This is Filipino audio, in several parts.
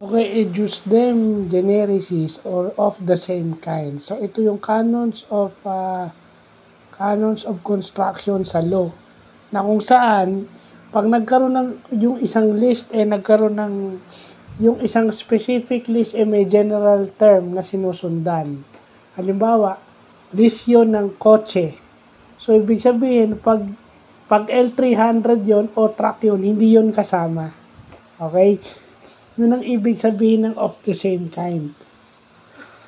Okay, use them generis or of the same kind. So ito yung canons of construction sa law na kung saan pag nagkaroon ng yung isang list nagkaroon ng yung isang specific list may general term na sinusundan. Halimbawa, list yun ng kotse. So ibig sabihin pag L300 yon o truck yun, hindi yun kasama. Okay? Yun ang ibig sabihin ng of the same kind.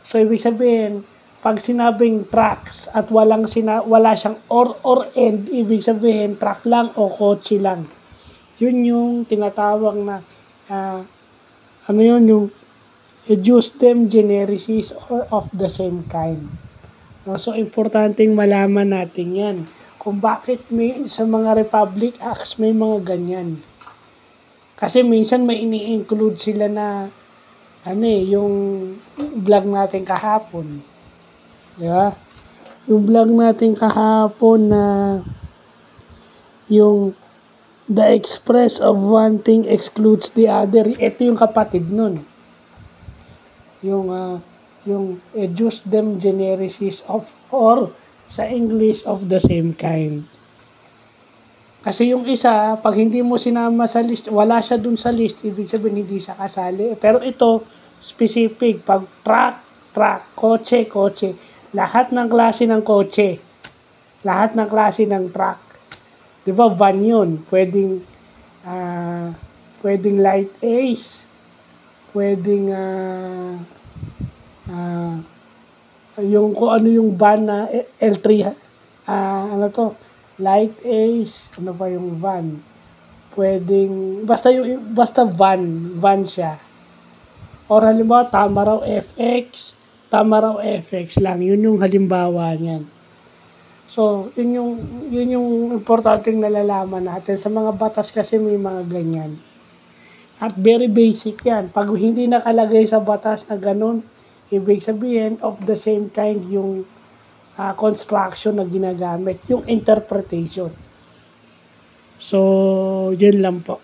So ibig sabihin, pag sinabing trucks at wala siyang or and, ibig sabihin truck lang o kotse lang. Yun yung tinatawag na yung use them generis or of the same kind. So importanteng malaman natin yan. Kung bakit may sa mga Republic Acts may mga ganyan. Kasi minsan may ini-include sila na yung vlog natin kahapon. Di ba? Yung vlog natin kahapon na yung the express of one thing excludes the other. Ito yung kapatid nun. Yung use them generis of or sa English of the same kind. Kasi yung isa, pag hindi mo sinama sa list, wala siya dun sa list, ibig sabihin hindi siya kasali. Pero ito, specific. Pag truck, kotse. Lahat ng klase ng kotse. Lahat ng klase ng truck. Diba, van yun. Pwedeng light ace. Pwedeng, yung kung ano yung van na L3, light ace, ano ba yung van? Pwedeng, basta van siya. Or halimbawa, Tamaraw FX lang. Yun yung halimbawa niyan. So, yun yung importanteng nalalaman natin. Sa mga batas kasi may mga ganyan. At very basic yan. Pag hindi nakalagay sa batas na ganun, ibig sabihin of the same kind yung construction na ginagamit, yung interpretation. So, yun lang po.